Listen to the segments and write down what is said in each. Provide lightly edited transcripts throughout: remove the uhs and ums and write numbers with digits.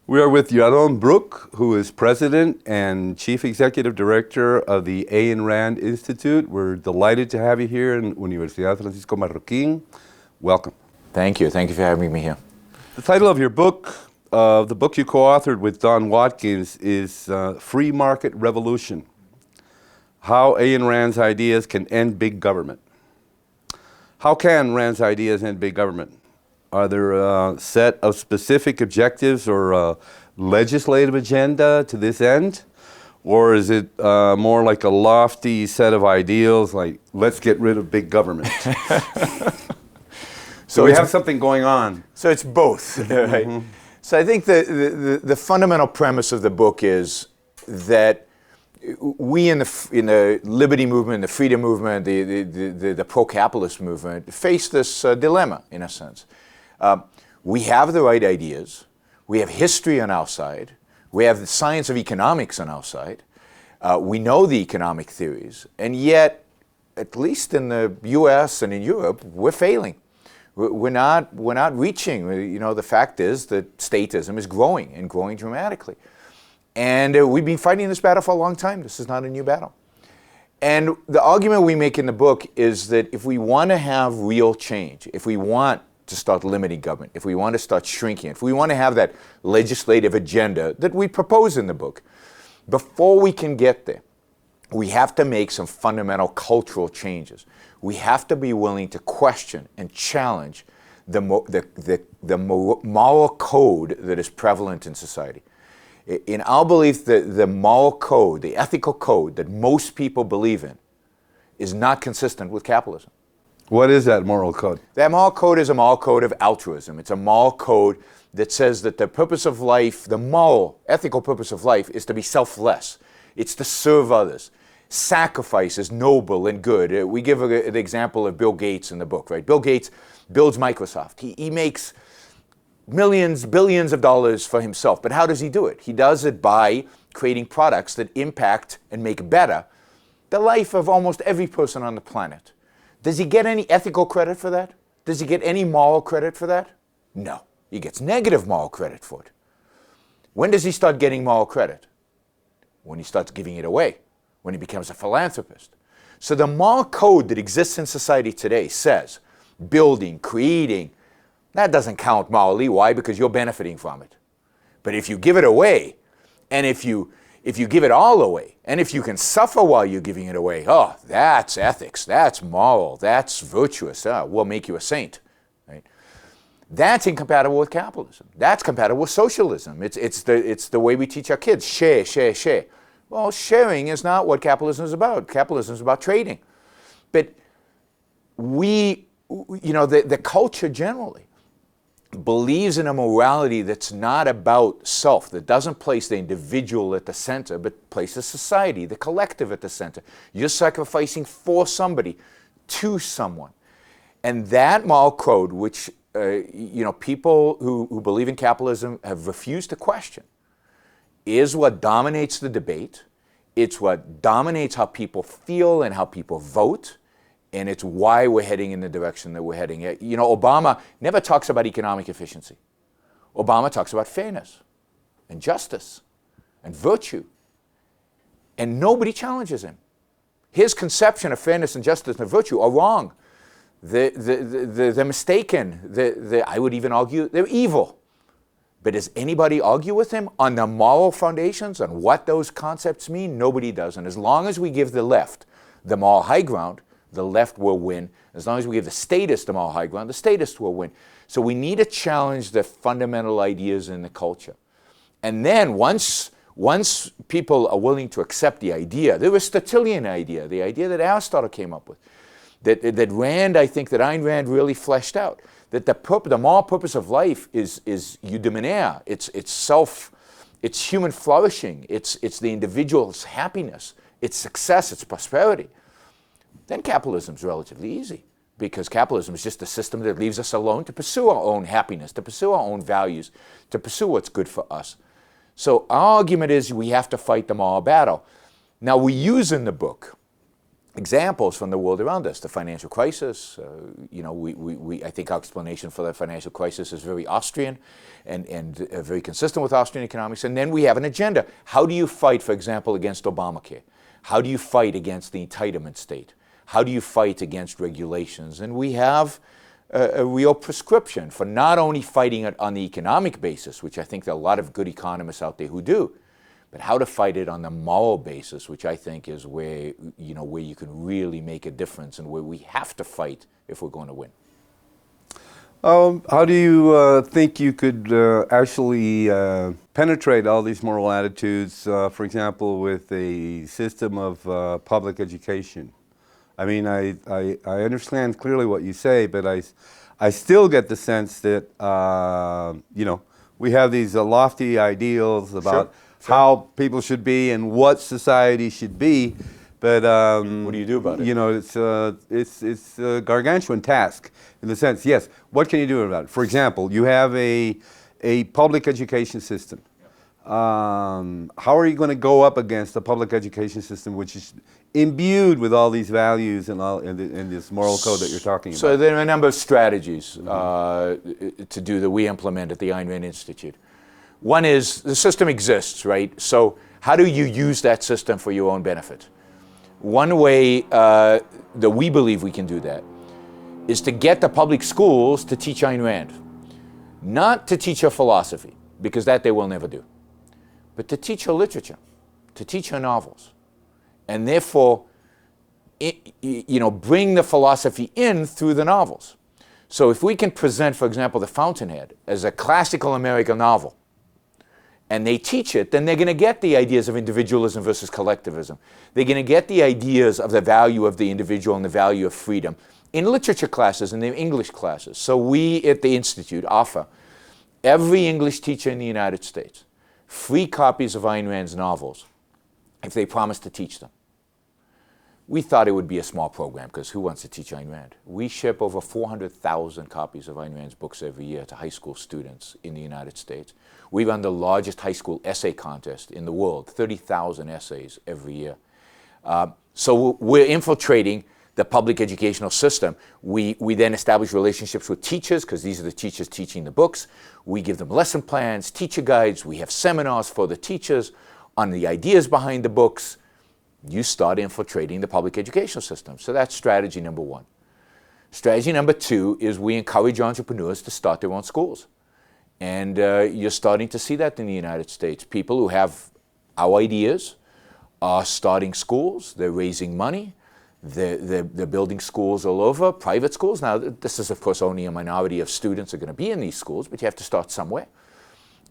We are with Yaron Brook, who is President and Chief Executive Director of the Ayn Rand Institute. We're delighted to have you here in Universidad Francisco Marroquín. Welcome. Thank you. Thank you for having me here. The title of your book, the book you co-authored with Don Watkins, is Free Market Revolution: How Ayn Rand's Ideas Can End Big Government. How can Rand's ideas end big government? Are there a set of specific objectives or a legislative agenda to this end? Or is it more like a lofty set of ideals, like, let's get rid of big government? So we have something going on. So it's both, right? Mm-hmm. So I think the fundamental premise of the book is that we in the liberty movement, the freedom movement, the pro-capitalist movement face this dilemma, in a sense. We have the right ideas, we have history on our side, we have the science of economics on our side, we know the economic theories, and yet, at least in the US and in Europe, we're failing. We're not reaching. You know, the fact is that statism is growing and growing dramatically. And we've been fighting this battle for a long time. This is not a new battle. And the argument we make in the book is that if we want to have real change, if we want to start limiting government, if we want to start shrinking, if we want to have that legislative agenda that we propose in the book, before we can get there, we have to make some fundamental cultural changes. We have to be willing to question and challenge the moral code that is prevalent in society. In our belief, the moral code, the ethical code that most people believe in is not consistent with capitalism. What is that moral code? That moral code is a moral code of altruism. It's a moral code that says that the purpose of life, the moral, ethical purpose of life, is to be selfless. It's to serve others. Sacrifice is noble and good. We give an example of Bill Gates in the book, right? Bill Gates builds Microsoft. He makes millions, billions of dollars for himself. But how does he do it? He does it by creating products that impact and make better the life of almost every person on the planet. Does he get any ethical credit for that? Does he get any moral credit for that? No. He gets negative moral credit for it. When does he start getting moral credit? When he starts giving it away, when he becomes a philanthropist. So the moral code that exists in society today says building, creating, that doesn't count morally. Why? Because you're benefiting from it. But if you give it away, and if you give it all away, and if you can suffer while you're giving it away, oh, that's ethics, that's moral, that's virtuous, we'll make you a saint. Right? That's incompatible with capitalism. That's compatible with socialism. It's the way we teach our kids, share, share, share. Well, sharing is not what capitalism is about. Capitalism is about trading. But the culture generally believes in a morality that's not about self, that doesn't place the individual at the center, but places society, the collective at the center. You're sacrificing for somebody, to someone. And that moral code, which people who believe in capitalism have refused to question, is what dominates the debate. It's what dominates how people feel and how people vote. And it's why we're heading in the direction that we're heading. You know, Obama never talks about economic efficiency. Obama talks about fairness and justice and virtue. And nobody challenges him. His conception of fairness and justice and virtue are wrong. They're mistaken. I would even argue they're evil. But does anybody argue with him on the moral foundations, on what those concepts mean? Nobody does. And as long as we give the left the moral high ground, the left will win. As long as we give the statists the moral high ground, the statists will win. So we need to challenge the fundamental ideas in the culture. And then once people are willing to accept the idea, the Aristotelian idea, the idea that Aristotle came up with, that Rand, I think that Ayn Rand really fleshed out, that the moral purpose of life is eudaimonia, it's human flourishing, it's the individual's happiness, it's success, it's prosperity. Then capitalism is relatively easy, because capitalism is just a system that leaves us alone to pursue our own happiness, to pursue our own values, to pursue what's good for us. So our argument is we have to fight the moral battle. Now we use in the book examples from the world around us. The financial crisis, you know, I think our explanation for the financial crisis is very Austrian and very consistent with Austrian economics. And then we have an agenda. How do you fight, for example, against Obamacare? How do you fight against the entitlement state? How do you fight against regulations? And we have a real prescription for not only fighting it on the economic basis, which I think there are a lot of good economists out there who do, but how to fight it on the moral basis, which I think is where, you know, where you can really make a difference and where we have to fight if we're going to win. How do you think you could actually penetrate all these moral attitudes, for example, with a system of public education? I mean, I understand clearly what you say, but I still get the sense that, you know, we have these lofty ideals about how people should be and what society should be, but what do you do about it? You know, it's a gargantuan task in the sense. Yes, what can you do about it? For example, you have a public education system. How are you going to go up against a public education system which is imbued with all these values and all in this moral code that you're talking about? So there are a number of strategies to do that we implement at the Ayn Rand Institute. One is the system exists, right? So how do you use that system for your own benefit? One way that we believe we can do that is to get the public schools to teach Ayn Rand. Not to teach her philosophy, because that they will never do, but to teach her literature, to teach her novels, and therefore, you know, bring the philosophy in through the novels. So if we can present, for example, The Fountainhead as a classical American novel, and they teach it, then they're going to get the ideas of individualism versus collectivism. They're going to get the ideas of the value of the individual and the value of freedom in literature classes and in English classes. So we at the Institute offer every English teacher in the United States free copies of Ayn Rand's novels if they promise to teach them. We thought it would be a small program because who wants to teach Ayn Rand? We ship over 400,000 copies of Ayn Rand's books every year to high school students in the United States. We run the largest high school essay contest in the world, 30,000 essays every year. So we're infiltrating the public educational system. We then establish relationships with teachers because these are the teachers teaching the books. We give them lesson plans, teacher guides. We have seminars for the teachers on the ideas behind the books. You start infiltrating the public educational system. So that's strategy number one. Strategy number two is we encourage entrepreneurs to start their own schools. And you're starting to see that in the United States. People who have our ideas are starting schools. They're raising money. They're building schools all over, private schools. Now, this is, of course, only a minority of students are going to be in these schools, but you have to start somewhere.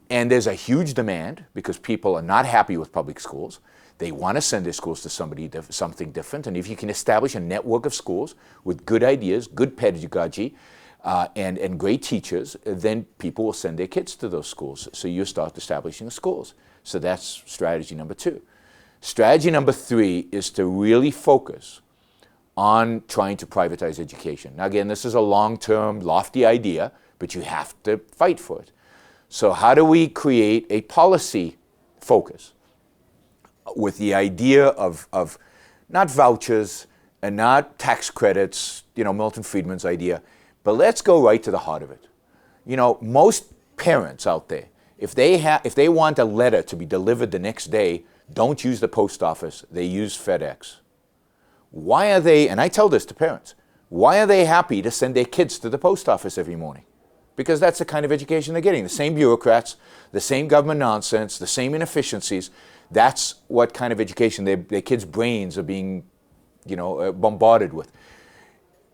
And there's a huge demand because people are not happy with public schools. They want to send their schools to something different. And if you can establish a network of schools with good ideas, good pedagogy, and great teachers, then people will send their kids to those schools. So you start establishing the schools. So that's strategy number two. Strategy number three is to really focus on trying to privatize education. Now again, this is a long-term, lofty idea, but you have to fight for it. So how do we create a policy focus with the idea of not vouchers and not tax credits, you know, Milton Friedman's idea, but let's go right to the heart of it. You know, most parents out there, if they want a letter to be delivered the next day, don't use the post office, they use FedEx. Why are they, and I tell this to parents, why are they happy to send their kids to the post office every morning? Because that's the kind of education they're getting. The same bureaucrats, the same government nonsense, the same inefficiencies. That's what kind of education their kids' brains are being, you know, bombarded with.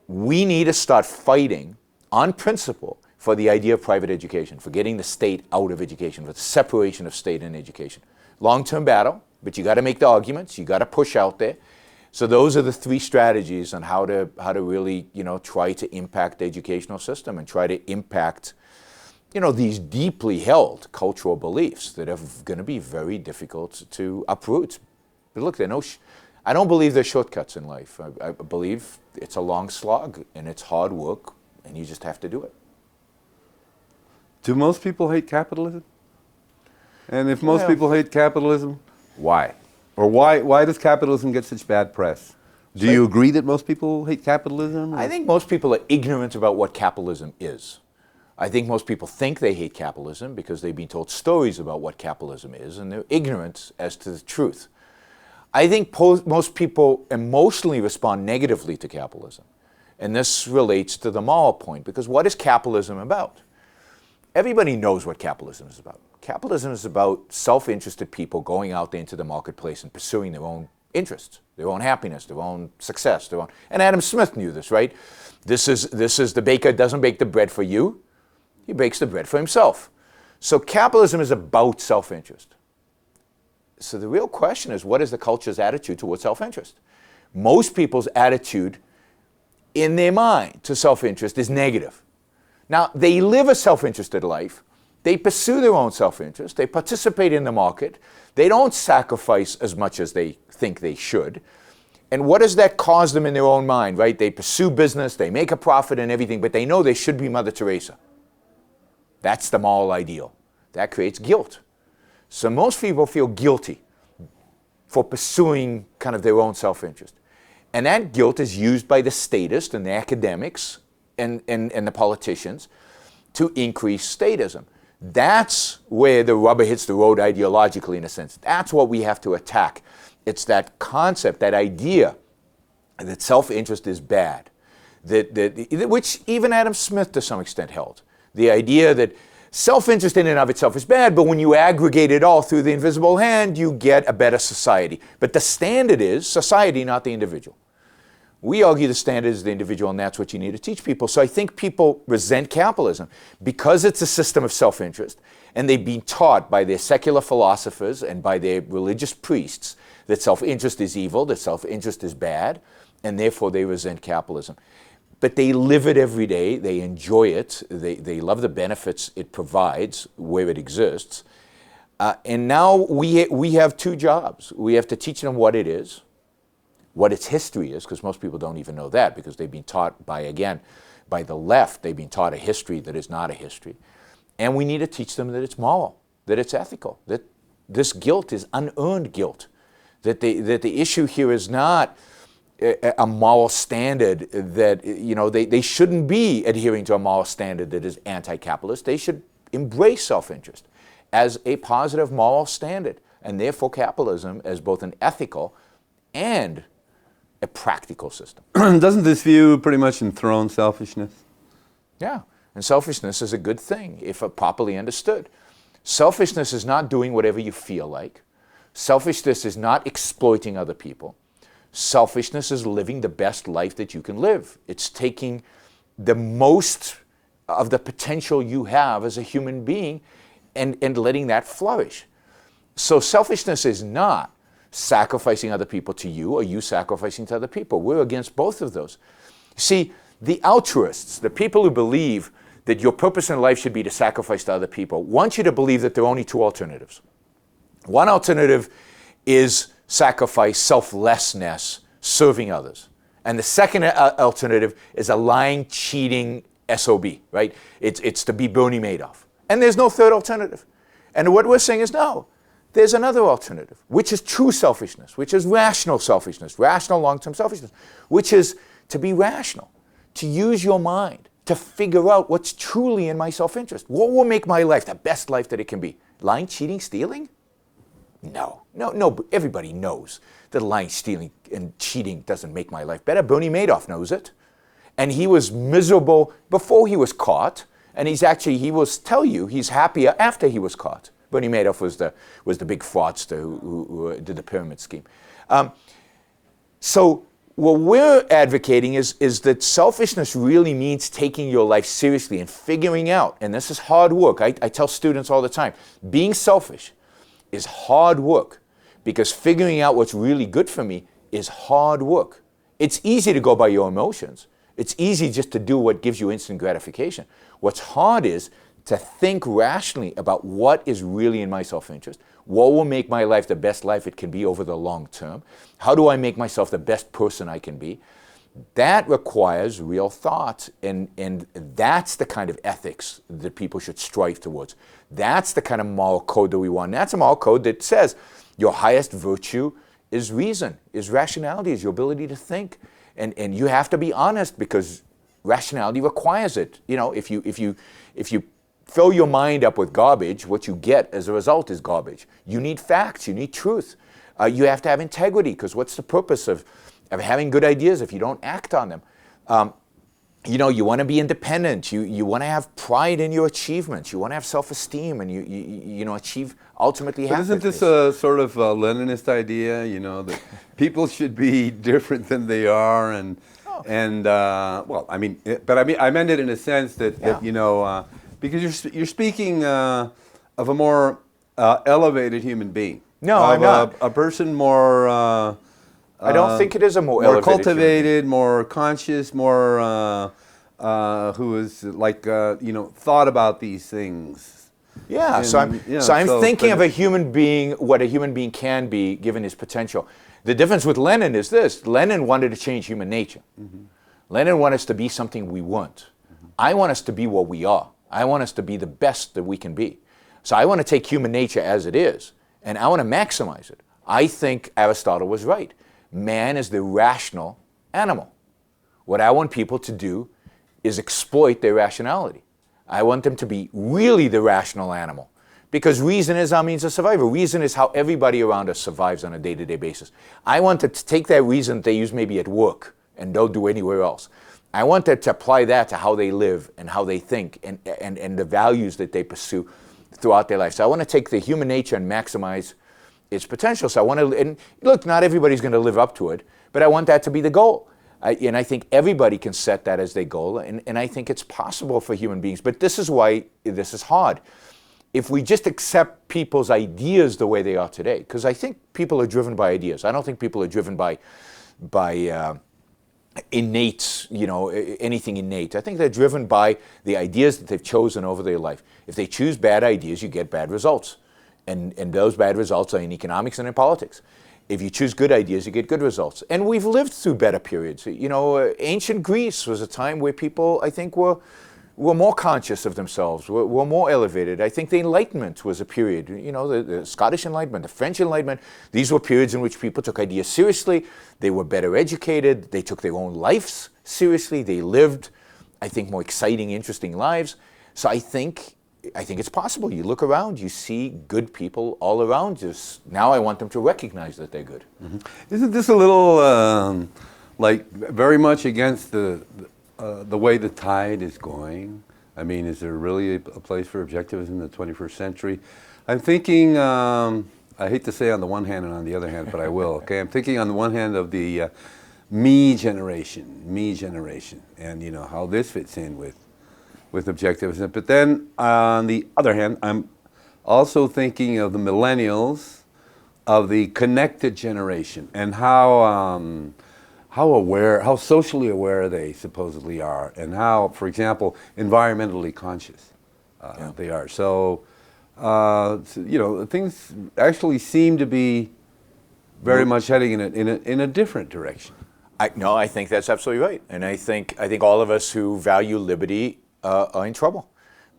We need to start fighting on principle for the idea of private education, for getting the state out of education, for the separation of state and education. Long-term battle, but you got to make the arguments. You got to push out there. So those are the three strategies on how to really, you know, try to impact the educational system and try to impact, you know, these deeply held cultural beliefs that are going to be very difficult to uproot. But look, I don't believe there's shortcuts in life. I believe it's a long slog and it's hard work and you just have to do it. Do most people hate capitalism? And if most people hate capitalism, why? Or why does capitalism get such bad press? Do you agree that most people hate capitalism? I think most people are ignorant about what capitalism is. I think most people think they hate capitalism because they've been told stories about what capitalism is, and they're ignorant as to the truth. I think most people emotionally respond negatively to capitalism. And this relates to the moral point, because what is capitalism about? Everybody knows what capitalism is about. Capitalism is about self-interested people going out there into the marketplace and pursuing their own interests, their own happiness, their own success, and Adam Smith knew this, right? This is the baker doesn't bake the bread for you, he bakes the bread for himself. So capitalism is about self-interest. So the real question is, what is the culture's attitude towards self-interest? Most people's attitude in their mind to self-interest is negative. Now, they live a self-interested life. They pursue their own self-interest. They participate in the market. They don't sacrifice as much as they think they should. And what does that cause them in their own mind, right? They pursue business, they make a profit and everything, but they know they should be Mother Teresa. That's the moral ideal. That creates guilt. So most people feel guilty for pursuing kind of their own self-interest. And that guilt is used by the statists and the academics and the politicians to increase statism. That's where the rubber hits the road ideologically, in a sense. That's what we have to attack. It's that concept, that idea that self-interest is bad, which even Adam Smith to some extent held. The idea that self-interest in and of itself is bad, but when you aggregate it all through the invisible hand, you get a better society. But the standard is society, not the individual. We argue the standard is the individual, and that's what you need to teach people. So I think people resent capitalism because it's a system of self-interest, and they've been taught by their secular philosophers and by their religious priests that self-interest is evil, that self-interest is bad, and therefore they resent capitalism. But they live it every day, they enjoy it, they love the benefits it provides where it exists. And now we have two jobs. We have to teach them what it is, what its history is, because most people don't even know that, because they've been taught by the left, they've been taught a history that is not a history. And we need to teach them that it's moral, that it's ethical, that this guilt is unearned guilt, that the issue here is not a moral standard that, they shouldn't be adhering to a moral standard that is anti-capitalist. They should embrace self-interest as a positive moral standard, and therefore capitalism as both an ethical and a practical system. Doesn't this view pretty much enthrone selfishness? Yeah, and selfishness is a good thing if properly understood. Selfishness is not doing whatever you feel like. Selfishness is not exploiting other people. Selfishness is living the best life that you can live. It's taking the most of the potential you have as a human being and letting that flourish. So selfishness is not sacrificing other people to you or you sacrificing to other people. We're against both of those. See, the altruists, the people who believe that your purpose in life should be to sacrifice to other people, want you to believe that there are only two alternatives. One alternative is sacrifice, selflessness, serving others. And the second alternative is a lying, cheating SOB, right? It's to be Bernie Madoff. And there's no third alternative. And what we're saying is no, there's another alternative, which is true selfishness, which is rational selfishness, rational long-term selfishness, which is to be rational, to use your mind, to figure out what's truly in my self-interest. What will make my life the best life that it can be? Lying, cheating, stealing? No, everybody knows that lying, stealing, and cheating doesn't make my life better. Bernie Madoff knows it. And he was miserable before he was caught, and he will tell you he's happier after he was caught. Bernie Madoff was the big fraudster who did the pyramid scheme. So what we're advocating is that selfishness really means taking your life seriously and figuring out, and this is hard work. I tell students all the time, being selfish is hard work, because figuring out what's really good for me is hard work. It's easy to go by your emotions. It's easy just to do what gives you instant gratification. What's hard is to think rationally about what is really in my self-interest, what will make my life the best life it can be over the long term, how do I make myself the best person I can be. That requires real thought, and that's the kind of ethics that people should strive towards. That's the kind of moral code that we want. That's a moral code that says your highest virtue is reason, is rationality, is your ability to think. And you have to be honest because rationality requires it. You know, if you fill your mind up with garbage, what you get as a result is garbage. You need facts, you need truth. You have to have integrity because what's the purpose of having good ideas if you don't act on them? You know, you want to be independent. You want to have pride in your achievements. You want to have self-esteem, and you know, achieve ultimately happiness. Isn't this a sort of a Leninist idea? You know, that people should be different than they are, and well, I mean, I meant it in a sense that you know, because you're speaking of a more elevated human being. No, I'm not. A person more. I don't think it is a more elevated cultivated, more conscious, more who is like you know, thought about these things. Yeah, And, so I'm thinking of a human being, what a human being can be given his potential. The difference with Lenin is this: Lenin wanted to change human nature. Mm-hmm. Lenin wanted us to be something we weren't. Mm-hmm. I want us to be what we are. I want us to be the best that we can be. So I want to take human nature as it is, and I want to maximize it. I think Aristotle was right. Man is the rational animal. What I want people to do is exploit their rationality. I want them to be really the rational animal. Because reason is our means of survival. Reason is how everybody around us survives on a day-to-day basis. I want to take that reason they use maybe at work and don't do anywhere else. I want them to apply that to how they live and how they think and the values that they pursue throughout their life. So I want to take the human nature and maximize its potential. So I want to, and look, not everybody's going to live up to it, but I want that to be the goal. And I think everybody can set that as their goal, and I think it's possible for human beings. But this is why this is hard. If we just accept people's ideas the way they are today, because I think people are driven by ideas. I don't think people are driven by innate, you know, anything innate. I think they're driven by the ideas that they've chosen over their life. If they choose bad ideas, you get bad results. And those bad results are in economics and in politics. If you choose good ideas, you get good results. And we've lived through better periods. You know, ancient Greece was a time where people, I think, were more conscious of themselves, were more elevated. I think the Enlightenment was a period, you know, the Scottish Enlightenment, the French Enlightenment. These were periods in which people took ideas seriously. They were better educated. They took their own lives seriously. They lived, I think, more exciting, interesting lives. So I think it's possible. You look around, you see good people all around you. Now I want them to recognize that they're good. Mm-hmm. Isn't this a little like very much against the way the tide is going? I mean, is there really a place for objectivism in the 21st century? I'm thinking, I hate to say on the one hand and on the other hand, but I will, okay? I'm thinking on the one hand of the me generation, and you know, how this fits in with objectivism. But then on the other hand, I'm also thinking of the millennials, of the connected generation, and how socially aware they supposedly are, and how, for example, environmentally conscious they are. So, you know, things actually seem to be very much heading in a different direction. I think that's absolutely right, and I think all of us who value liberty are in trouble,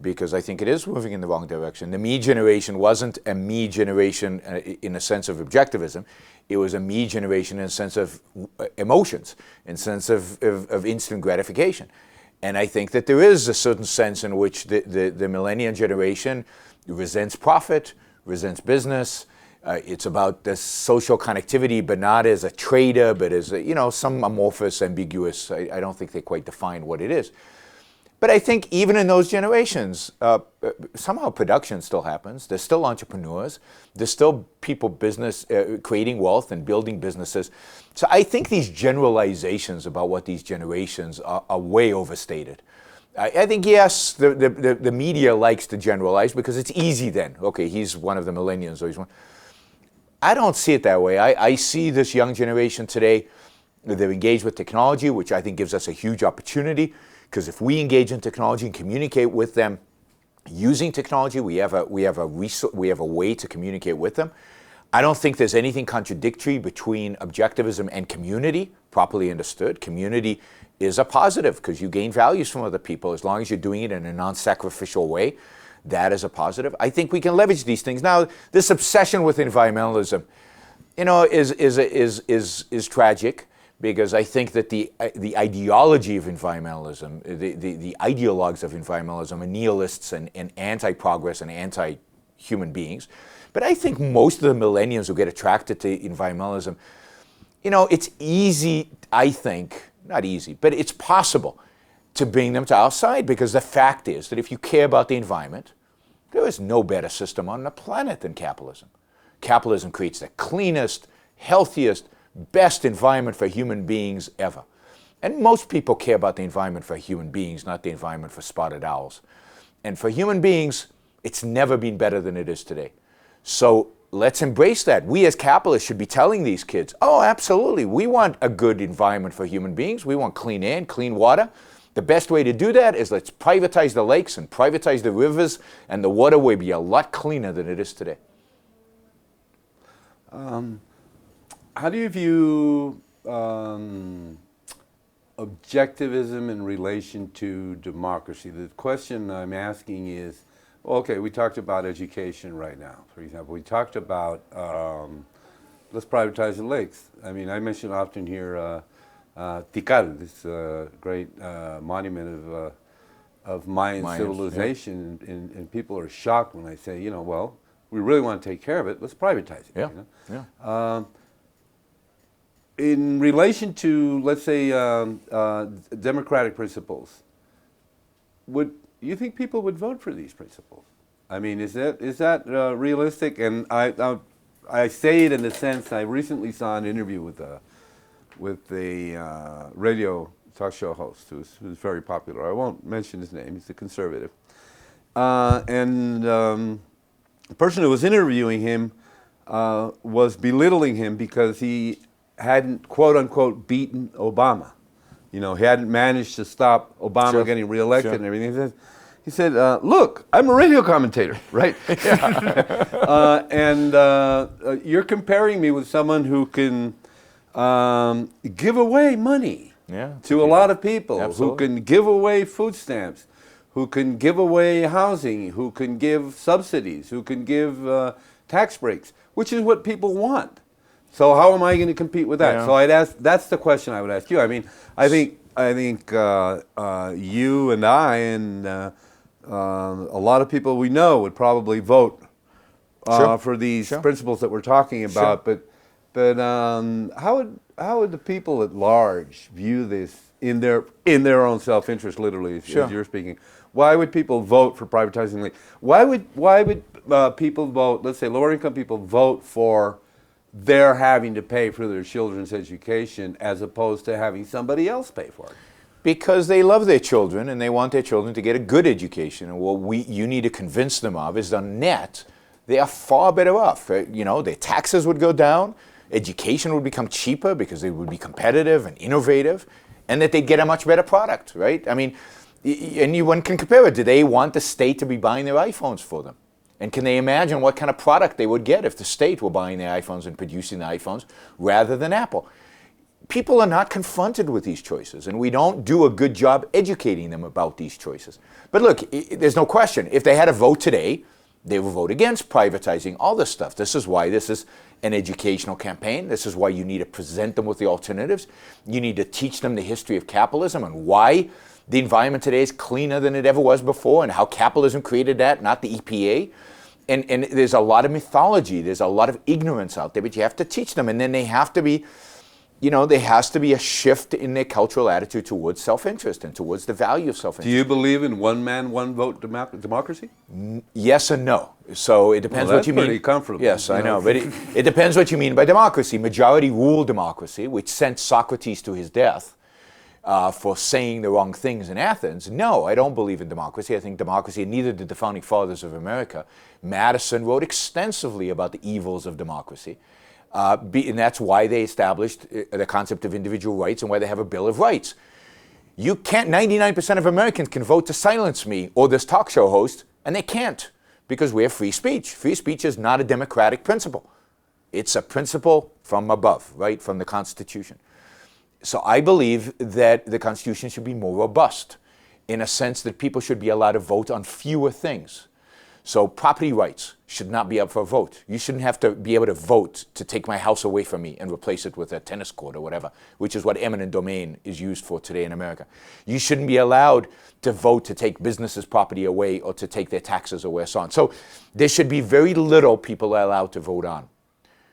because I think it is moving in the wrong direction. The me generation wasn't a me generation in a sense of objectivism. It was a me generation in a sense of emotions, in a sense of instant gratification. And I think that there is a certain sense in which the millennial generation resents profit, resents business. It's about the social connectivity, but not as a trader, but as you know, some amorphous, ambiguous. I don't think they quite define what it is. But I think even in those generations, somehow production still happens. There's still entrepreneurs. There's still people creating wealth and building businesses. So I think these generalizations about what these generations are way overstated. I think, yes, the media likes to generalize because it's easy then. Okay, he's one of the millennials, or he's one. I don't see it that way. I see this young generation today, they're engaged with technology, which I think gives us a huge opportunity. Because if we engage in technology and communicate with them using technology, we have a way to communicate with them. I don't think there's anything contradictory between objectivism and community, properly understood. Community is a positive because you gain values from other people as long as you're doing it in a non-sacrificial way. That is a positive. I think we can leverage these things. Now, this obsession with environmentalism, is tragic, because I think that the ideology of environmentalism, the ideologues of environmentalism are nihilists and anti-progress and anti-human beings. But I think most of the millennials who get attracted to environmentalism, it's easy, I think, not easy, but it's possible to bring them to our side, because the fact is that if you care about the environment, there is no better system on the planet than capitalism. Capitalism creates the cleanest, healthiest, best environment for human beings ever. And most people care about the environment for human beings, not the environment for spotted owls. And for human beings, it's never been better than it is today. So let's embrace that. We as capitalists should be telling these kids, oh, absolutely, we want a good environment for human beings. We want clean air and clean water. The best way to do that is let's privatize the lakes and privatize the rivers, and the water will be a lot cleaner than it is today. How do you view objectivism in relation to democracy? The question I'm asking is, okay, we talked about education right now, for example. We talked about, let's privatize the lakes. I mean, I mention often here Tikal, this great monument of Mayan civilization, yeah. and people are shocked when I say, well, we really want to take care of it, let's privatize it. Yeah. In relation to, let's say, democratic principles, would you think people would vote for these principles? I mean, is that realistic? And I say it in the sense, I recently saw an interview with a radio talk show host who's very popular. I won't mention his name. He's a conservative, and the person who was interviewing him was belittling him because he hadn't, quote unquote, beaten Obama. He hadn't managed to stop Obama getting reelected and everything. He said, look, I'm a radio commentator, right? And you're comparing me with someone who can give away money to a lot of people, who can give away food stamps, who can give away housing, who can give subsidies, who can give tax breaks, which is what people want. So how am I going to compete with that? Yeah. So I'd ask. That's the question I would ask you. I mean, I think you and I and a lot of people we know would probably vote for these principles that we're talking about. But how would the people at large view this in their own self-interest, literally, as you're speaking? Why would people vote for privatizing the? Why would people vote? Let's say lower-income people vote for they're having to pay for their children's education as opposed to having somebody else pay for it? Because they love their children and they want their children to get a good education. And what you need to convince them of is on net, they are far better off. Their taxes would go down, education would become cheaper because they would be competitive and innovative, and that they'd get a much better product, right? I mean, anyone can compare it. Do they want the state to be buying their iPhones for them? And can they imagine what kind of product they would get if the state were buying their iPhones and producing the iPhones rather than Apple? People are not confronted with these choices, and we don't do a good job educating them about these choices. But look, there's no question. If they had a vote today, they would vote against privatizing all this stuff. This is why this is an educational campaign. This is why you need to present them with the alternatives. You need to teach them the history of capitalism and why the environment today is cleaner than it ever was before, and how capitalism created that, not the EPA. And there's a lot of mythology, there's a lot of ignorance out there, but you have to teach them. And then they have to be, there has to be a shift in their cultural attitude towards self-interest and towards the value of self-interest. Do you believe in one man, one vote democracy? Yes and no. So it depends what you mean. That's pretty comfortable. Yes, I know. But it depends what you mean by democracy. Majority rule democracy, which sent Socrates to his death for saying the wrong things in Athens. No, I don't believe in democracy. I think democracy, and neither did the founding fathers of America. Madison wrote extensively about the evils of democracy. And that's why they established the concept of individual rights and why they have a Bill of Rights. You can't, 99% of Americans can vote to silence me or this talk show host, and they can't, because we have free speech. Free speech is not a democratic principle. It's a principle from above, right, from the Constitution. So I believe that the Constitution should be more robust in a sense that people should be allowed to vote on fewer things. So property rights should not be up for a vote. You shouldn't have to be able to vote to take my house away from me and replace it with a tennis court or whatever, which is what eminent domain is used for today in America. You shouldn't be allowed to vote to take businesses' property away or to take their taxes away, so on. So there should be very little people are allowed to vote on.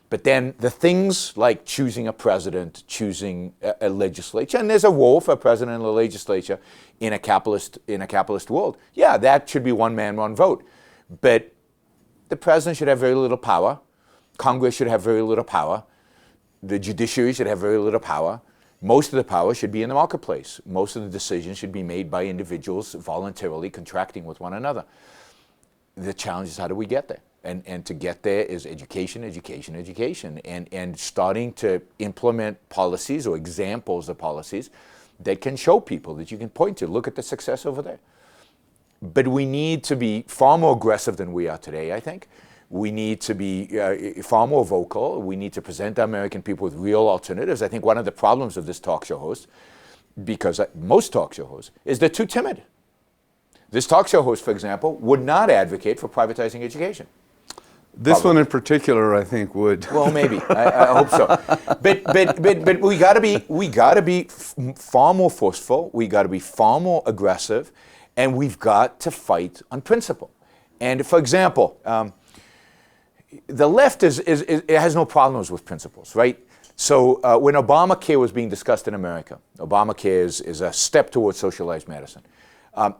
But then the things like choosing a president, choosing a legislature, and there's a role for a president and a legislature in a capitalist world. Yeah, that should be one man, one vote. But the president should have very little power. Congress should have very little power. The judiciary should have very little power. Most of the power should be in the marketplace. Most of the decisions should be made by individuals voluntarily contracting with one another. The challenge is, how do we get there? And to get there is education, education, education, and starting to implement policies or examples of policies that can show people, that you can point to. Look at the success over there. But we need to be far more aggressive than we are today, I think. We need to be far more vocal. We need to present the American people with real alternatives. I think one of the problems of this talk show host, because most talk show hosts, is they're too timid. This talk show host, for example, would not advocate for privatizing education. This one in particular, I think, would. Well, maybe. I hope so. But we got to be far more forceful. We got to be far more aggressive, and we've got to fight on principle. And for example, the left it has no problems with principles, right? So when Obamacare was being discussed in America, Obamacare is a step towards socialized medicine.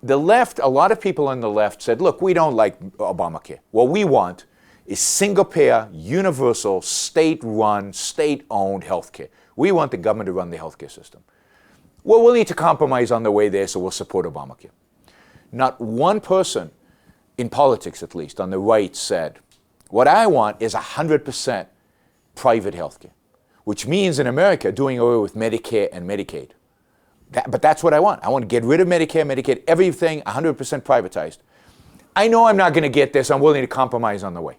The left, a lot of people on the left said, look, we don't like Obamacare. What we want is single-payer, universal, state-run, state-owned healthcare. We want the government to run the healthcare system. We're willing to compromise on the way there, so we'll support Obamacare. Not one person, in politics at least, on the right said, what I want is 100% private healthcare, which means in America doing away with Medicare and Medicaid. But that's what I want. I want to get rid of Medicare, Medicaid, everything 100% privatized. I know I'm not going to get this. I'm willing to compromise on the way.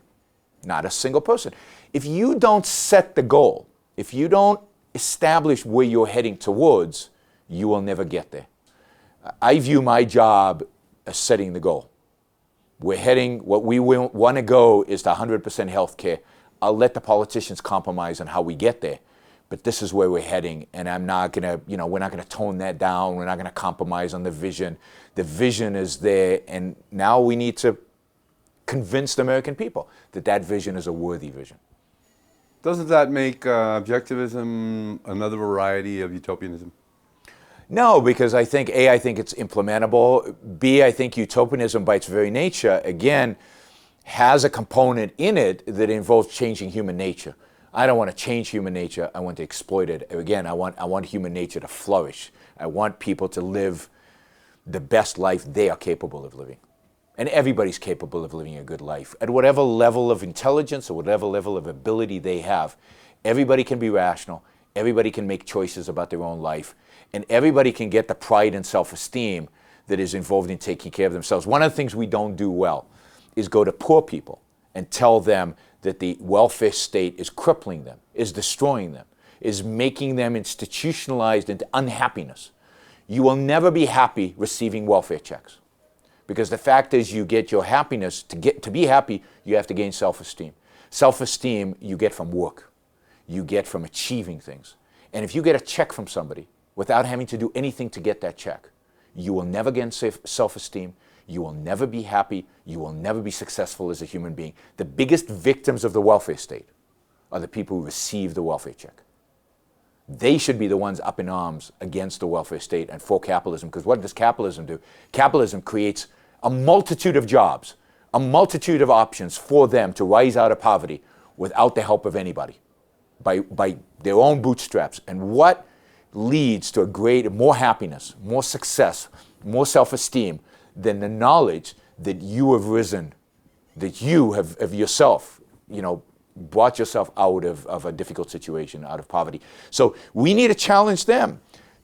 Not a single person. If you don't set the goal, if you don't establish where you're heading towards, you will never get there. I view my job as setting the goal. We're heading, what we want to go is to 100% health care. I'll let the politicians compromise on how we get there. But this is where we're heading, and I'm not going to, we're not going to tone that down. We're not going to compromise on the vision. The vision is there, and now we need to convince the American people that that vision is a worthy vision. Doesn't that make objectivism another variety of utopianism? No, because I think, A, I think it's implementable. B, I think utopianism by its very nature, again, has a component in it that involves changing human nature. I don't want to change human nature. I want to exploit it. Again, I want human nature to flourish. I want people to live the best life they are capable of living. And everybody's capable of living a good life. At whatever level of intelligence or whatever level of ability they have, everybody can be rational. Everybody can make choices about their own life. And everybody can get the pride and self-esteem that is involved in taking care of themselves. One of the things we don't do well is go to poor people and tell them that the welfare state is crippling them, is destroying them, is making them institutionalized into unhappiness. You will never be happy receiving welfare checks. Because the fact is, you get your happiness, to be happy, you have to gain self-esteem. Self-esteem you get from work. You get from achieving things. And if you get a check from somebody without having to do anything to get that check, you will never gain self-esteem. You will never be happy. You will never be successful as a human being. The biggest victims of the welfare state are the people who receive the welfare check. They should be the ones up in arms against the welfare state and for capitalism, because what does capitalism do? Capitalism creates a multitude of jobs, a multitude of options for them to rise out of poverty without the help of anybody, by their own bootstraps. And what leads to more happiness, more success, more self-esteem than the knowledge that you have risen, that you have yourself, brought yourself out of a difficult situation, out of poverty. So we need to challenge them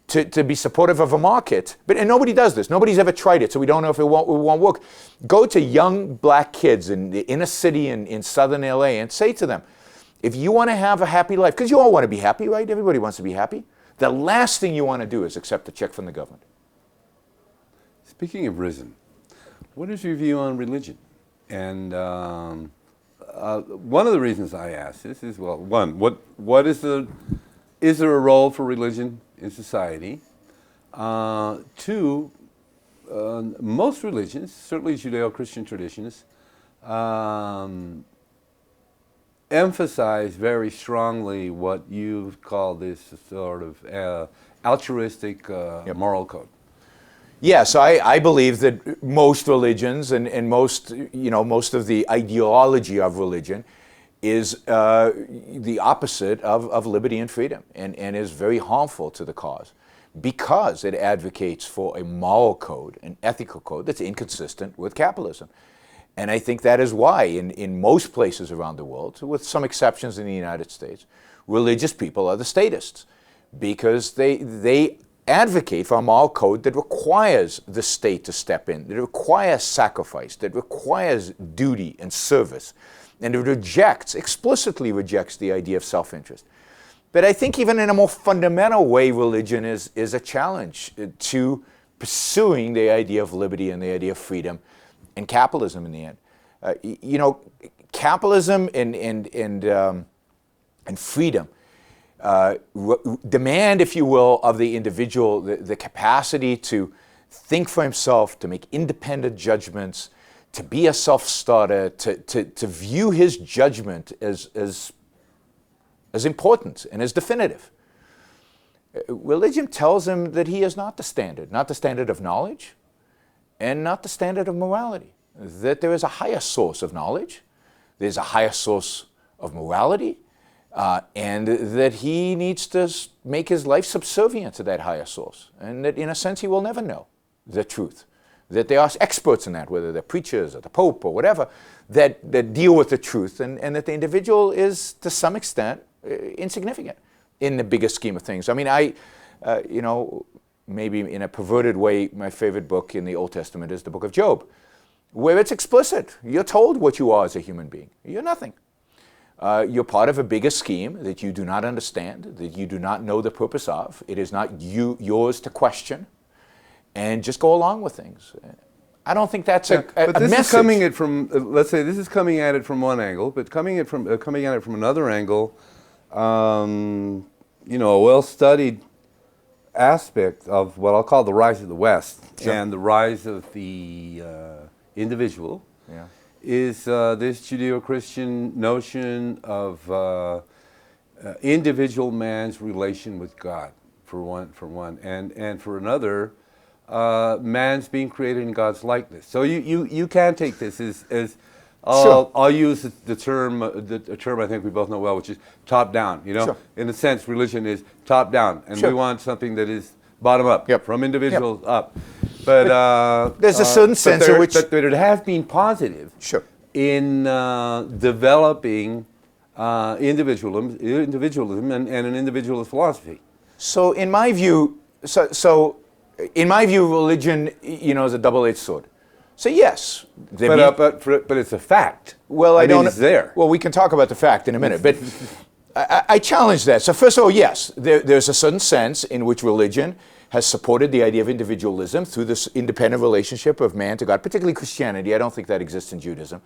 to be supportive of a market. And nobody does this. Nobody's ever tried it, so we don't know if it won't work. Go to young black kids in the inner city in southern LA and say to them, if you want to have a happy life, because you all want to be happy, right? Everybody wants to be happy. The last thing you want to do is accept a check from the government. Speaking of risen, what is your view on religion and one of the reasons I ask this is, well, one, what is there a role for religion in society? Two, most religions, certainly Judeo-Christian traditions, emphasize very strongly what you call this sort of altruistic moral code. Yes, I believe that most religions and most of the ideology of religion is the opposite of liberty and freedom, and is very harmful to the cause, because it advocates for a moral code, an ethical code that's inconsistent with capitalism. And I think that is why in most places around the world, with some exceptions in the United States, religious people are the statists, because they advocate for a moral code that requires the state to step in, that requires sacrifice, that requires duty and service, and it explicitly rejects the idea of self-interest. But I think even in a more fundamental way, religion is a challenge to pursuing the idea of liberty and the idea of freedom and capitalism in the end. Capitalism and freedom demand, if you will, of the individual the capacity to think for himself, to make independent judgments, to be a self-starter, to view his judgment as important and as definitive. Religion tells him that he is not the standard of knowledge, and not the standard of morality, that there is a higher source of knowledge, there's a higher source of morality, and that he needs to make his life subservient to that higher source, and that in a sense he will never know the truth, that there are experts in that, whether they're preachers or the Pope or whatever, that deal with the truth, and that the individual is to some extent insignificant in the bigger scheme of things. I mean, maybe in a perverted way, my favorite book in the Old Testament is the book of Job, where it's explicit. You're told what you are as a human being. You're nothing. You're part of a bigger scheme that you do not understand, that you do not know the purpose of. It is not yours to question, and just go along with things. I don't think that's a this message. Is coming at from, let's say, this is coming at it from one angle, but coming at it from another angle, a well-studied aspect of what I'll call the rise of the West, sure, and the rise of the individual, yeah, is this Judeo-Christian notion of individual man's relation with God, for one, and for another, man's being created in God's likeness. So you can take this as sure, I'll use the term I think we both know well, which is top down. Sure. In a sense, religion is top down, and sure, we want something that is bottom up, yep, from individuals, yep, up. But there's a certain sense in which, but it has been positive, sure, in developing individualism and an individualist philosophy. So in my view, religion, is a double-edged sword. So yes, but it's a fact. Well, it's there. Well, we can talk about the fact in a minute, but I challenge that. So first of all, yes, there's a certain sense in which religion has supported the idea of individualism through this independent relationship of man to God, particularly Christianity. I don't think that exists in Judaism.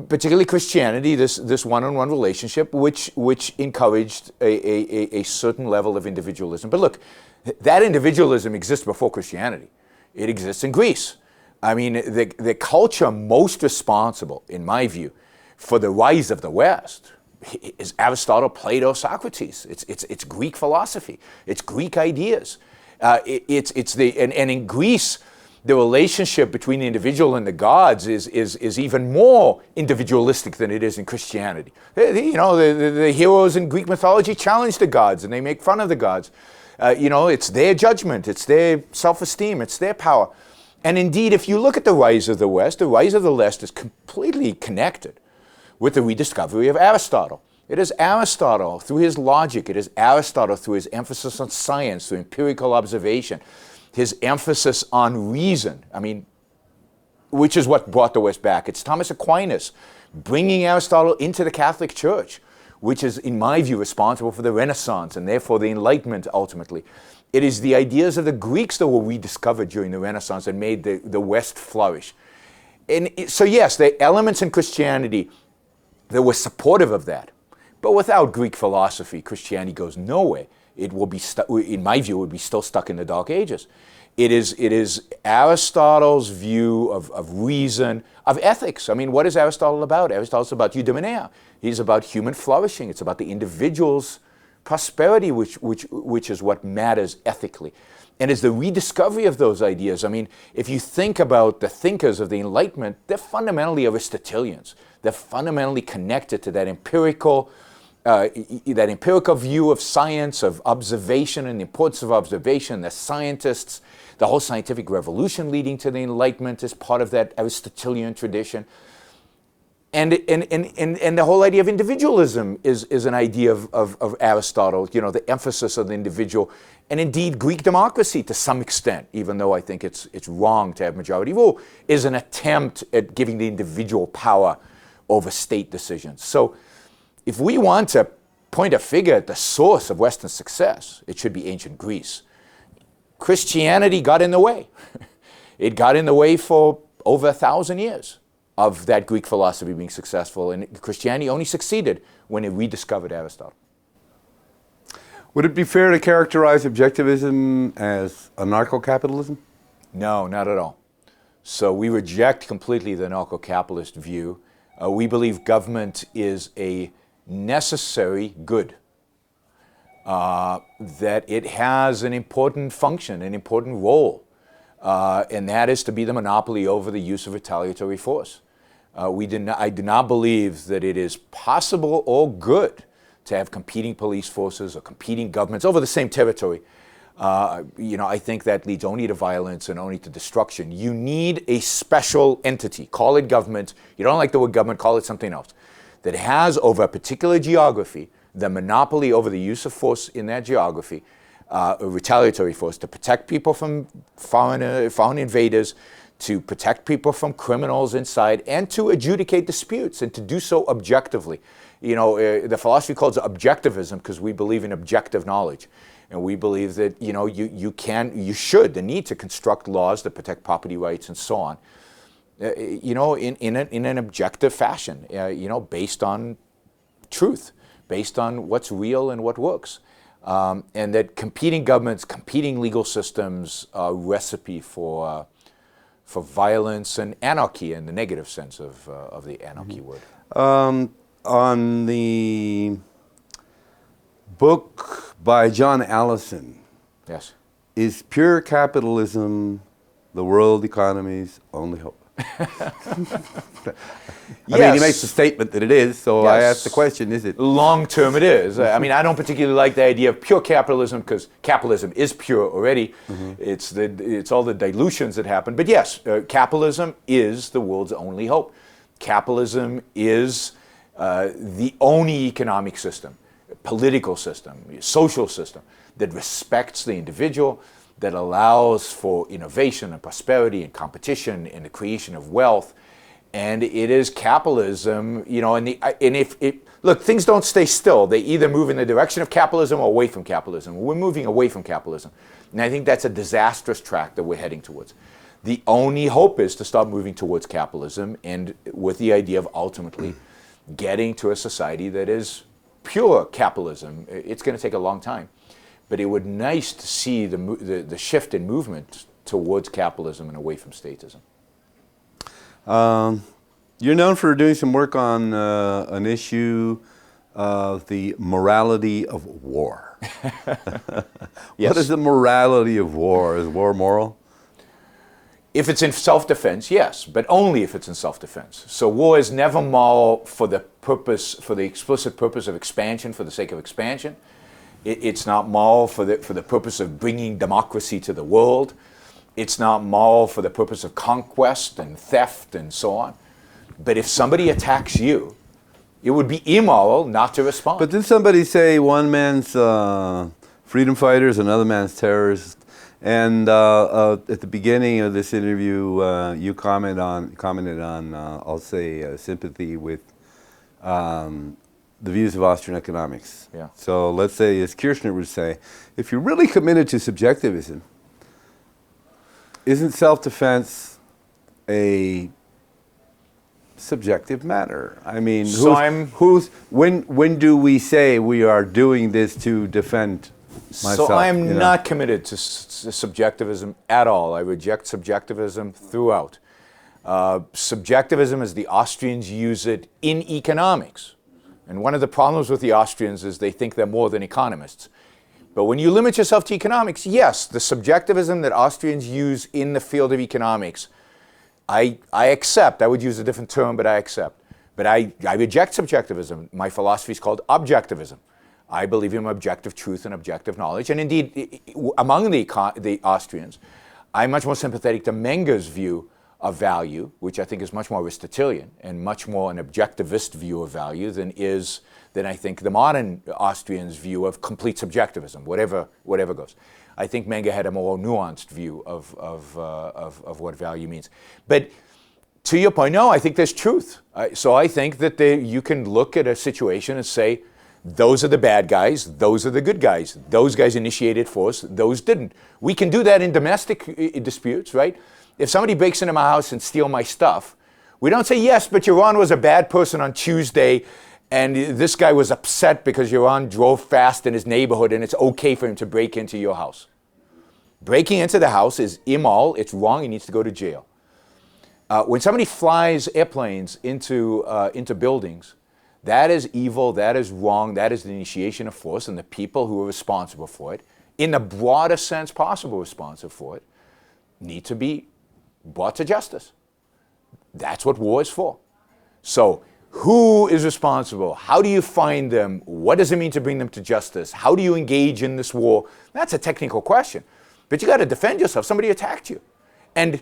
Particularly Christianity, this one-on-one relationship, which encouraged a certain level of individualism. But look, that individualism exists before Christianity. It exists in Greece. I mean, the culture most responsible, in my view, for the rise of the West is Aristotle, Plato, Socrates. It's Greek philosophy. It's Greek ideas. And in Greece, the relationship between the individual and the gods is even more individualistic than it is in Christianity. The heroes in Greek mythology challenge the gods, and they make fun of the gods. It's their judgment, it's their self-esteem, it's their power. And indeed, if you look at the rise of the West, the rise of the West is completely connected with the rediscovery of Aristotle. It is Aristotle through his logic, it is Aristotle through his emphasis on science, through empirical observation, his emphasis on reason, which is what brought the West back. It's Thomas Aquinas bringing Aristotle into the Catholic Church, which is, in my view, responsible for the Renaissance and therefore the Enlightenment ultimately. It is the ideas of the Greeks that were rediscovered during the Renaissance and made the West flourish. so yes, there are elements in Christianity that were supportive of that. But without Greek philosophy, Christianity goes nowhere. It will be, in my view, it would be still stuck in the Dark Ages. It is Aristotle's view of reason, of ethics. I mean, what is Aristotle about? Aristotle's about eudaimonia. He's about human flourishing. It's about the individual's prosperity, which is what matters ethically. And it's the rediscovery of those ideas. I mean, if you think about the thinkers of the Enlightenment, they're fundamentally Aristotelians. They're fundamentally connected to that empirical view of science, of observation, and the importance of observation. The scientists, the whole scientific revolution leading to the Enlightenment is part of that Aristotelian tradition. And the whole idea of individualism is an idea of Aristotle, you know, the emphasis of the individual, and indeed Greek democracy to some extent, even though I think it's wrong to have majority rule, is an attempt at giving the individual power over state decisions. So if we want to point a finger at the source of Western success, it should be ancient Greece. Christianity got in the way. It got in the way for over 1,000 years of that Greek philosophy being successful, and Christianity only succeeded when it rediscovered Aristotle. Would it be fair to characterize objectivism as anarcho-capitalism? No, not at all. So we reject completely the anarcho-capitalist view. We believe government is a necessary good, that it has an important function, an important role, and that is to be the monopoly over the use of retaliatory force. I do not believe that it is possible or good to have competing police forces or competing governments over the same territory. I think that leads only to violence and only to destruction. You need a special entity, call it government. You don't like the word government, call it something else, that has over a particular geography the monopoly over the use of force in that geography, a retaliatory force, to protect people from foreign invaders, to protect people from criminals inside, and to adjudicate disputes, and to do so objectively. The philosophy calls it Objectivism because we believe in objective knowledge. And we believe that, the need to construct laws that protect property rights and so on, in an objective fashion, based on truth, based on what's real and what works. And that competing governments, competing legal systems are a recipe for violence and anarchy in the negative sense of the anarchy word. On the book by John Allison, yes, is pure capitalism the world economy's only hope? I mean, he makes the statement that it is, so yes. I ask the question, is it? Long term it is. I mean, I don't particularly like the idea of pure capitalism because capitalism is pure already. Mm-hmm. It's all the dilutions that happen. But yes, capitalism is the world's only hope. Capitalism is the only economic system, political system, social system that respects the individual, that allows for innovation and prosperity and competition and the creation of wealth. And it is capitalism, look, things don't stay still. They either move in the direction of capitalism or away from capitalism. We're moving away from capitalism. And I think that's a disastrous track that we're heading towards. The only hope is to start moving towards capitalism, and with the idea of ultimately getting to a society that is pure capitalism. It's going to take a long time. But it would be nice to see the shift in movement towards capitalism and away from statism. You're known for doing some work on an issue of the morality of war. Yes. What is the morality of war? Is war moral? If it's in self-defense, yes, but only if it's in self-defense. So war is never moral for the explicit purpose of expansion, for the sake of expansion. It's not moral for the purpose of bringing democracy to the world. It's not moral for the purpose of conquest and theft and so on. But if somebody attacks you, it would be immoral not to respond. But did somebody say one man's freedom fighter is another man's terrorist? And at the beginning of this interview, you commented on I'll say, sympathy with the views of Austrian economics. Yeah. So let's say, as Kirchner would say, if you're really committed to subjectivism, isn't self-defense a subjective matter. I mean, So when do we say we are doing this to defend myself? So I'm you know? not committed to subjectivism at all. I reject subjectivism throughout. Subjectivism, as the Austrians use it in economics. And one of the problems with the Austrians is they think they're more than economists. But when you limit yourself to economics, yes, the subjectivism that Austrians use in the field of economics, I accept. I would use a different term, but I accept. But I reject subjectivism. My philosophy is called Objectivism. I believe in objective truth and objective knowledge. And indeed, among the Austrians, I'm much more sympathetic to Menger's view of value, which I think is much more Aristotelian and much more an objectivist view of value than I think the modern Austrians' view of complete subjectivism, whatever goes. I think Menger had a more nuanced view of what value means. But to your point, no, I think there's truth. So I think that you can look at a situation and say, those are the bad guys, those are the good guys. Those guys initiated force, those didn't. We can do that in domestic disputes, right? If somebody breaks into my house and steals my stuff, we don't say, yes, but Yaron was a bad person on Tuesday, and this guy was upset because Yaron drove fast in his neighborhood, and it's okay for him to break into your house. Breaking into the house is immoral, it's wrong, he needs to go to jail. When somebody flies airplanes into buildings, that is evil, that is wrong, that is the initiation of force, and the people who are responsible for it, in the broadest sense possible responsible for it, need to be brought to justice. That's what war is for. So, who is responsible? How do you find them? What does it mean to bring them to justice? How do you engage in this war? That's a technical question. But you got to defend yourself. Somebody attacked you. And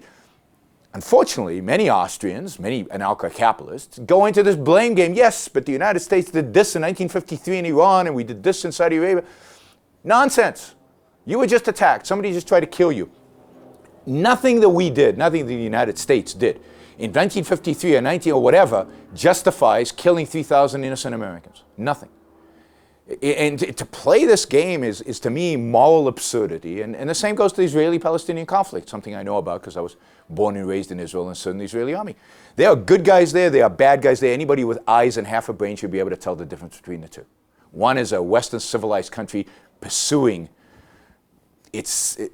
unfortunately, many Austrians, many anarcho-capitalists, go into this blame game. Yes, but the United States did this in 1953 in Iran, and we did this in Saudi Arabia. Nonsense. You were just attacked. Somebody just tried to kill you. Nothing that we did, nothing the United States did in 1953 or 19 or whatever justifies killing 3,000 innocent Americans. Nothing. And to play this game is to me moral absurdity. And the same goes to the Israeli-Palestinian conflict, something I know about because I was born and raised in Israel and served in the Israeli army. There are good guys there, there are bad guys there. Anybody with eyes and half a brain should be able to tell the difference between the two. One is a Western civilized country pursuing to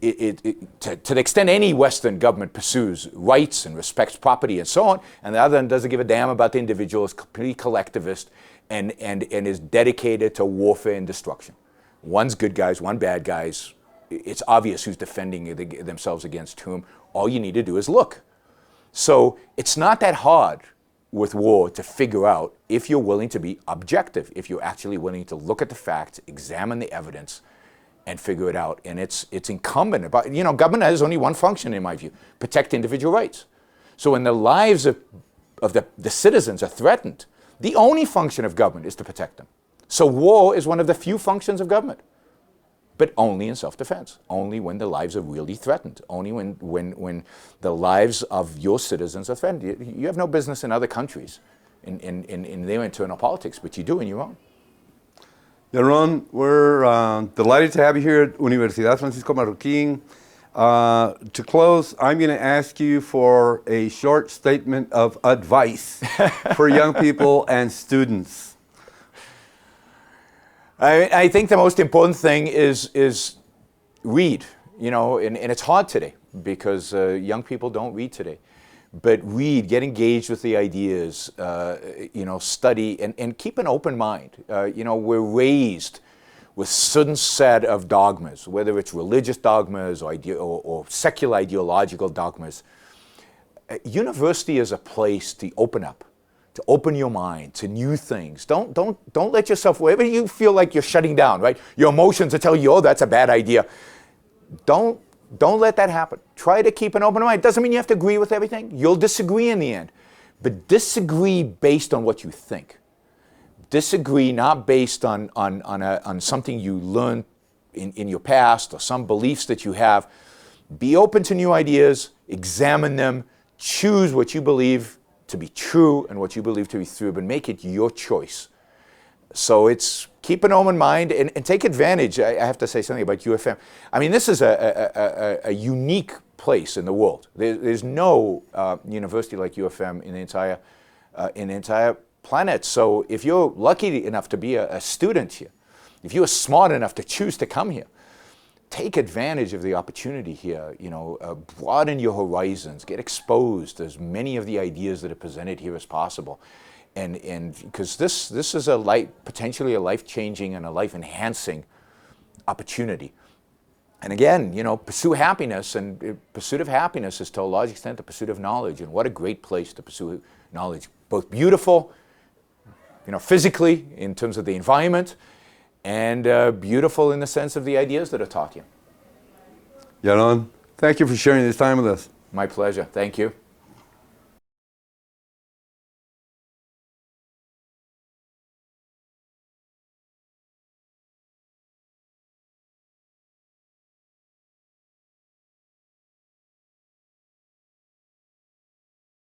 the extent any Western government pursues rights and respects property and so on, and the other one doesn't give a damn about the individual, is completely collectivist and is dedicated to warfare and destruction. One's good guys, one bad guys. It's obvious who's defending themselves against whom. All you need to do is look. So it's not that hard with war to figure out if you're willing to be objective, if you're actually willing to look at the facts, examine the evidence, and figure it out. And it's incumbent about, government has only one function in my view: protect individual rights. So when the lives of the citizens are threatened, the only function of government is to protect them. So war is one of the few functions of government, but only in self-defense, only when the lives are really threatened, only when the lives of your citizens are threatened. You have no business in other countries in their internal politics, but you do in your own. Yaron, we're delighted to have you here at Universidad Francisco Marroquín. To close, I'm going to ask you for a short statement of advice for young people and students. I think the most important thing is read, and it's hard today because young people don't read today. But read, get engaged with the ideas, study, and keep an open mind. We're raised with certain set of dogmas, whether it's religious dogmas or secular ideological dogmas. University is a place to open up, to open your mind to new things. Don't let yourself, wherever you feel like you're shutting down, right? Your emotions are telling you, oh, that's a bad idea. Don't let that happen. Try to keep an open mind. Doesn't mean you have to agree with everything. You'll disagree in the end. But disagree based on what you think. Disagree not based on something you learned in your past or some beliefs that you have. Be open to new ideas. Examine them. Choose what you believe to be true and what you believe to be true, but make it your choice. So it's keep an open mind and take advantage. I have to say something about UFM. I mean, this is a unique place in the world. There's no university like UFM in the entire an entire planet. So if you're lucky enough to be a student here, if you're smart enough to choose to come here, take advantage of the opportunity here, broaden your horizons, get exposed to as many of the ideas that are presented here as possible. And because this is potentially a life-changing and a life-enhancing opportunity. And again, pursue happiness, and pursuit of happiness is to a large extent the pursuit of knowledge, and what a great place to pursue knowledge. Both beautiful, physically in terms of the environment, and beautiful in the sense of the ideas that are taught you. Yaron, thank you for sharing this time with us. My pleasure. Thank you.